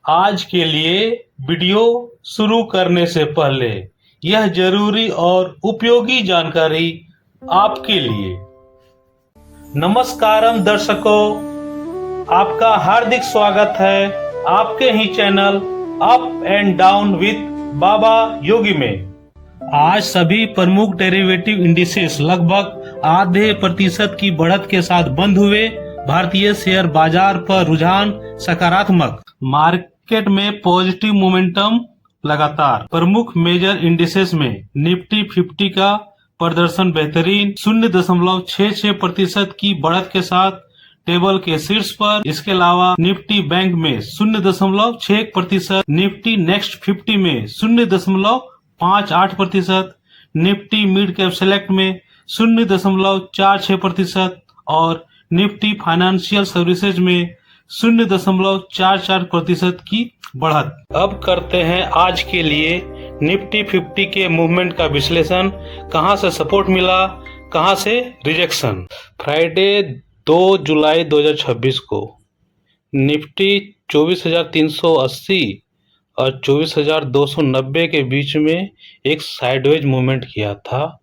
आज के लिए वीडियो शुरू करने से पहले यह जरूरी और उपयोगी जानकारी आपके लिए। नमस्कारम दर्शकों, आपका हार्दिक स्वागत है आपके ही channel up and down with Baba Yogi में। आज सभी प्रमुख डेरिवेटिव इंडिसेस लगभग आधे प्रतिशत की बढ़त के साथ बंद हुए। भारतीय शेयर बाजार पर रुझान सकारात्मक, मार्केट में पॉजिटिव मोमेंटम लगातार। प्रमुख मेजर इंडिसेस में निफ्टी 50 का प्रदर्शन बेहतरीन 0.66% की बढ़त के साथ टेबल के शीर्ष पर। इसके अलावा निफ्टी बैंक में 0.61%, निफ्टी नेक्स्ट 50 में 0.58%, निफ्टी मिड कैप सेलेक्ट में 0.46% और निफ्टी फाइनेंशियल सर्विसेज में 0.44% की बढ़त। अब करते हैं आज के लिए निफ्टी 50 के मूवमेंट का विश्लेषण। कहां से सपोर्ट मिला, कहां से रिजेक्शन। फ्राइडे 2 जुलाई 2026 को निफ्टी 24,380 और 24,290 के बीच में एक साइडवेज मूवमेंट किया था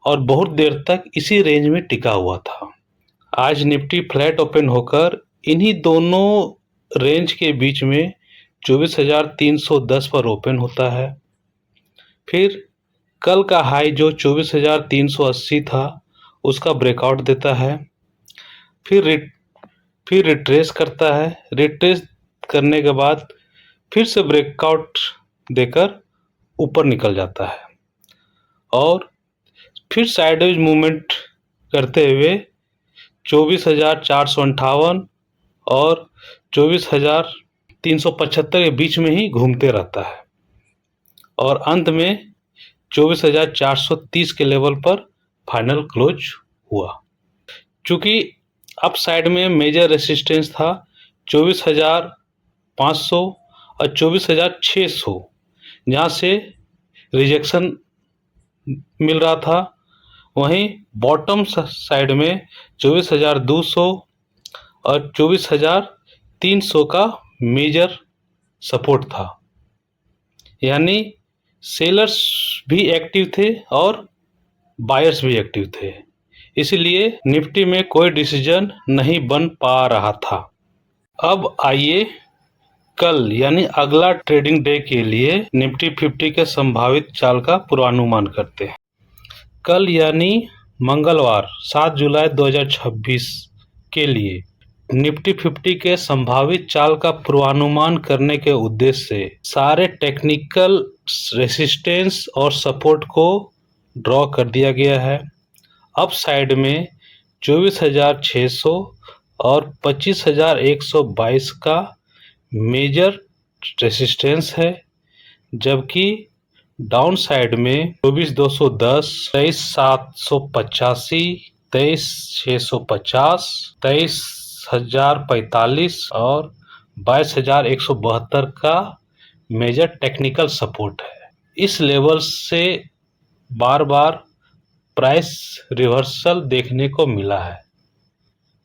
और बहुत देर तक इसी रेंज में टिका हुआ था। आज निफ्टी फ्लैट ओपन होकर इन्हीं दोनों रेंज के बीच में 24,310 पर ओपन होता है। फिर कल का हाई जो 24,380 था उसका ब्रेकआउट देता है। फिर रिट्रेस करता है। रिट्रेस करने के बाद फिर से ब्रेकआउट देकर ऊपर निकल जाता है और फिर साइडवेज मूवमेंट करते हुए 24,458 और 24,375 के बीच में ही घूमते रहता है और अंत में 24,430 के लेवल पर फाइनल क्लोज हुआ। चूंकि अप साइड में मेजर रेसिस्टेंस था 24,500 और 24,600, जहाँ से रिजेक्शन मिल रहा था, वहीं बॉटम साइड में 24,200 और 24,300 का मेजर सपोर्ट था। यानी सेलर्स भी एक्टिव थे और बायर्स भी एक्टिव थे, इसलिए निफ्टी में कोई डिसीजन नहीं बन पा रहा था। अब आइए कल यानी अगला ट्रेडिंग डे के लिए निफ्टी 50 के संभावित चाल का पूर्वानुमान करते हैं। कल यानी मंगलवार 7 जुलाई 2026 के लिए निफ्टी 50 के संभावित चाल का पूर्वानुमान करने के उद्देश्य से सारे टेक्निकल रेसिस्टेंस और सपोर्ट को ड्रॉ कर दिया गया है। अप साइड में 24,600 और 25,122 का मेजर रेसिस्टेंस है, जबकि डाउन साइड में 24,210, 23,785, 23,650, 23,045 और 22,172 का मेजर टेक्निकल सपोर्ट है। इस लेवल से बार बार प्राइस रिवर्सल देखने को मिला है।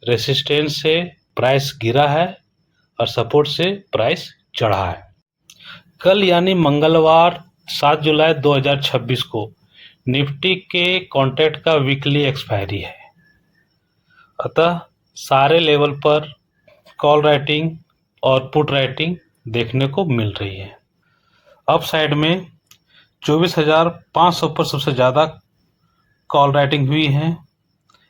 रेसिस्टेंस से प्राइस गिरा है और सपोर्ट से प्राइस चढ़ा है। कल यानी मंगलवार 7 जुलाई 2026 को निफ्टी के कॉन्ट्रैक्ट का वीकली एक्सपायरी है, अतः सारे लेवल पर कॉल राइटिंग और पुट राइटिंग देखने को मिल रही है। अप साइड में 24,500 पर सबसे ज़्यादा कॉल राइटिंग हुई है,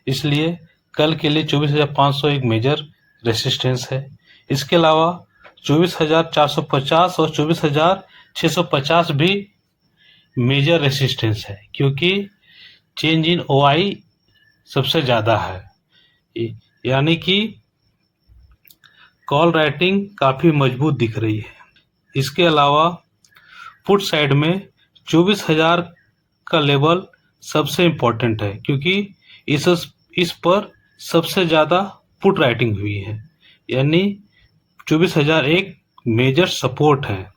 इसलिए कल के लिए 24,500 एक मेजर रेसिस्टेंस है। इसके अलावा 24,450 और 24,650 भी मेजर रेसिस्टेंस है, क्योंकि चेंज इन ओआई सबसे ज़्यादा है, यानी कि कॉल राइटिंग काफ़ी मजबूत दिख रही है। इसके अलावा पुट साइड में 24,000 का लेवल सबसे इम्पोर्टेंट है, क्योंकि इस पर सबसे ज़्यादा पुट राइटिंग हुई है, यानी 24,000 एक मेजर सपोर्ट है।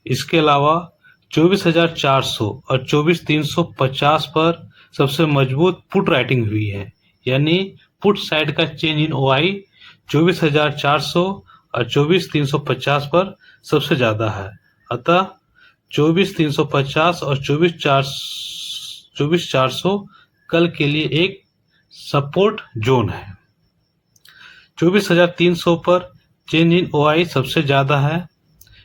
इसके अलावा 24,400 और 24,350 पर सबसे मजबूत पुट राइटिंग हुई है, यानी पुट साइड का चेंज इन ओआई 24,400 और 24,350 पर सबसे ज़्यादा है। अतः 24,350 और 24,400 कल के लिए एक सपोर्ट जोन है। 24,300 पर चेंज इन OI सबसे ज़्यादा है,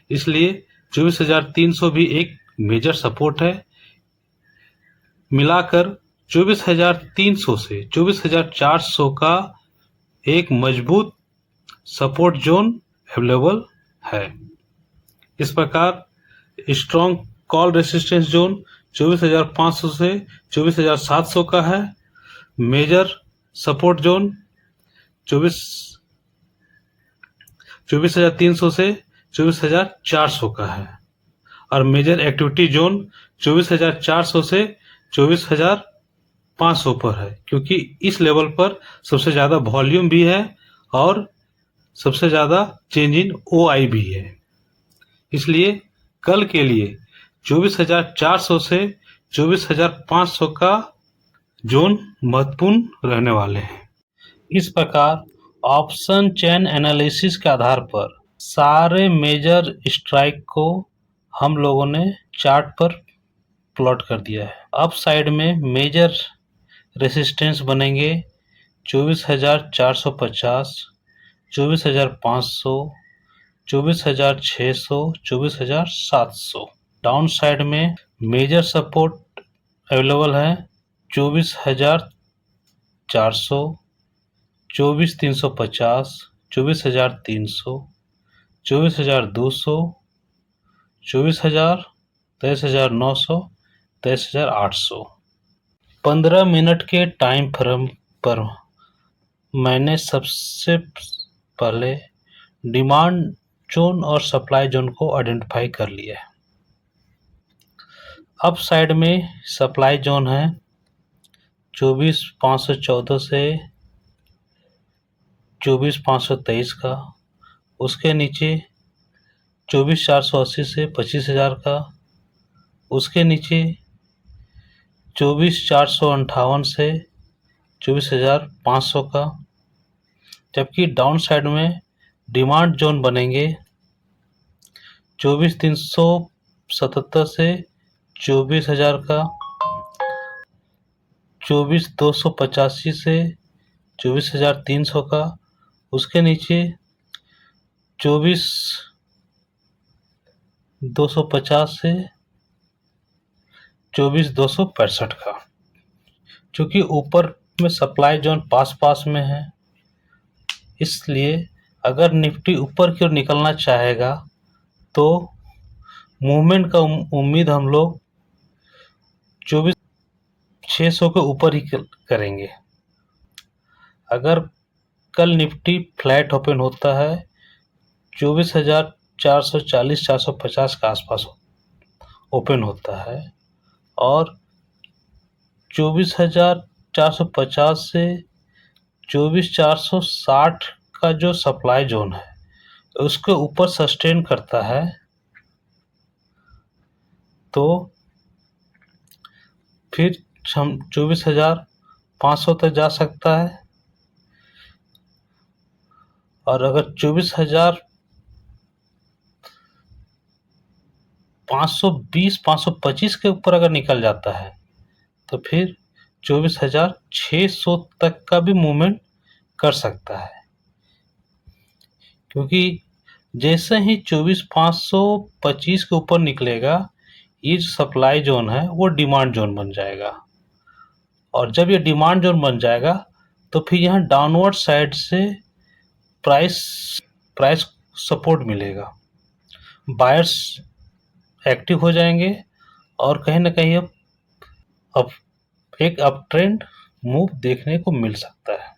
इसलिए 24,300 भी एक मेजर सपोर्ट है। मिलाकर 24,300 से 24,400 का एक मजबूत सपोर्ट जोन अवेलेबल है। इस प्रकार स्ट्रॉन्ग कॉल रेसिस्टेंस जोन 24,500 से 24,700 का है। मेजर सपोर्ट जोन 24,300 से 24,400 का है और मेजर एक्टिविटी जोन 24,400 से 24,500 पर है, क्योंकि इस लेवल पर सबसे ज़्यादा वॉल्यूम भी है और सबसे ज़्यादा चेंज इन OI भी है। इसलिए कल के लिए 24,400 से 24,500 का जोन महत्वपूर्ण रहने वाले हैं। इस प्रकार ऑप्शन चेन एनालिसिस के आधार पर सारे मेजर स्ट्राइक को हम लोगों ने चार्ट पर प्लॉट कर दिया है। अप साइड में मेजर रेसिस्टेंस बनेंगे 24,450, 24,500, 24,600, 24,700। डाउन साइड में मेजर सपोर्ट अवेलेबल है 24,400, 24,350, 24,300, 24,200, 24,000, 23,900, 23,800। 15 मिनट के टाइम फ्रेम पर मैंने सबसे पहले डिमांड जोन और सप्लाई जोन को आइडेंटिफाई कर लिया है। अप साइड में सप्लाई जोन है 24,514 से 24,523 का, उसके नीचे 24,480 से 25,000 का, उसके नीचे 24,458 से 24,500 का, जबकि डाउन साइड में डिमांड जोन बनेंगे 24,377 से 24,000 का, 24,285 से 24,300 का, उसके नीचे 24,250 से 24,265 का। चूँकि ऊपर में सप्लाई जोन पास में है, इसलिए अगर निफ्टी ऊपर की ओर निकलना चाहेगा तो मूवमेंट का उम्मीद हम लोग 24,600 के ऊपर ही करेंगे। अगर कल निफ्टी फ्लैट ओपन होता है 24,440-450 के आसपास ओपन होता है और 24,450 से 24,460 का जो सप्लाई जोन है उसके ऊपर सस्टेन करता है तो फिर हम 24,500 तक जा सकता है और अगर 24,520-525 के ऊपर अगर निकल जाता है तो फिर 24,600 तक का भी मूवमेंट कर सकता है, क्योंकि जैसे ही 24,525 के ऊपर निकलेगा ये जो सप्लाई जोन है वो डिमांड जोन बन जाएगा और जब ये डिमांड जोन बन जाएगा तो फिर यहाँ डाउनवर्ड साइड से प्राइस सपोर्ट मिलेगा, बायर्स एक्टिव हो जाएंगे और कहीं ना कहीं अब एक अप ट्रेंड मूव देखने को मिल सकता है।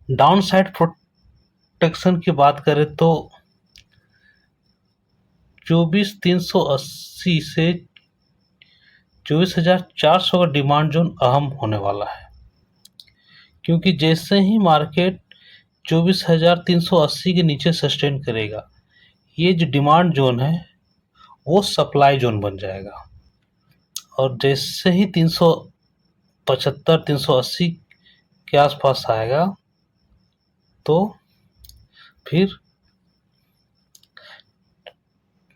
डाउन साइड प्रोटेक्शन की बात करें तो 24,380 से 24,400 का डिमांड जोन अहम होने वाला है, क्योंकि जैसे ही मार्केट 24,380 के नीचे सस्टेन करेगा ये जो डिमांड जोन है वो सप्लाई जोन बन जाएगा और जैसे ही 375-380 के आसपास आएगा तो फिर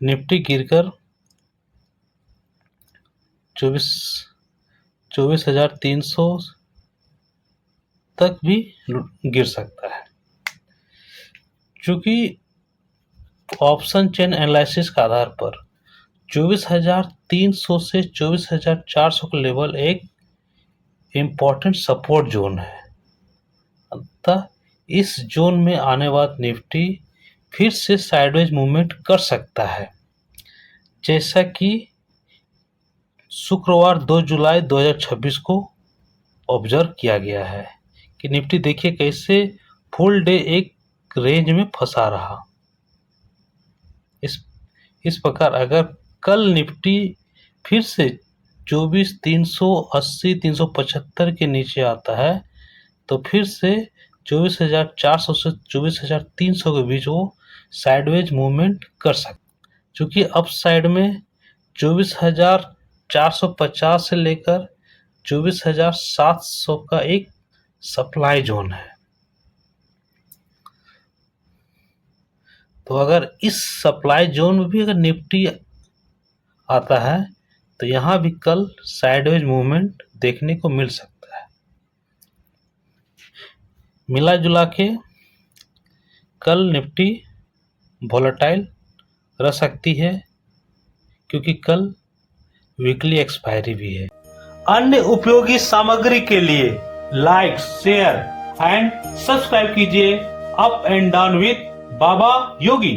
निफ्टी गिरकर 24,300 तक भी गिर सकता है। चूंकि ऑप्शन चेन एनालिसिस के आधार पर 24,300 से 24,400 का लेवल एक इम्पोर्टेंट सपोर्ट जोन है। अतः इस जोन में आने बाद निफ्टी फिर से साइडवेज मूवमेंट कर सकता है, जैसा कि शुक्रवार 2 जुलाई 2026 को ऑब्जर्व किया गया है कि निफ्टी देखिए कैसे फुल डे एक रेंज में फंसा रहा। इस प्रकार अगर कल निफ्टी फिर से 24,380 375 के नीचे आता है तो फिर से 24,400 से 24,300 के बीच वो साइडवेज मूवमेंट कर सकता, क्योंकि अप साइड में 24,450 से लेकर 24,700 का एक सप्लाई जोन है। तो अगर इस सप्लाई जोन में भी अगर निफ्टी आता है तो यहाँ भी कल साइडवेज मूवमेंट देखने को मिल सकता है। मिला जुला के कल निफ्टी वोलेटाइल रह सकती है, क्योंकि कल वीकली एक्सपायरी भी है। अन्य उपयोगी सामग्री के लिए लाइक, शेयर एंड सब्सक्राइब कीजिए up and down with Baba Yogi.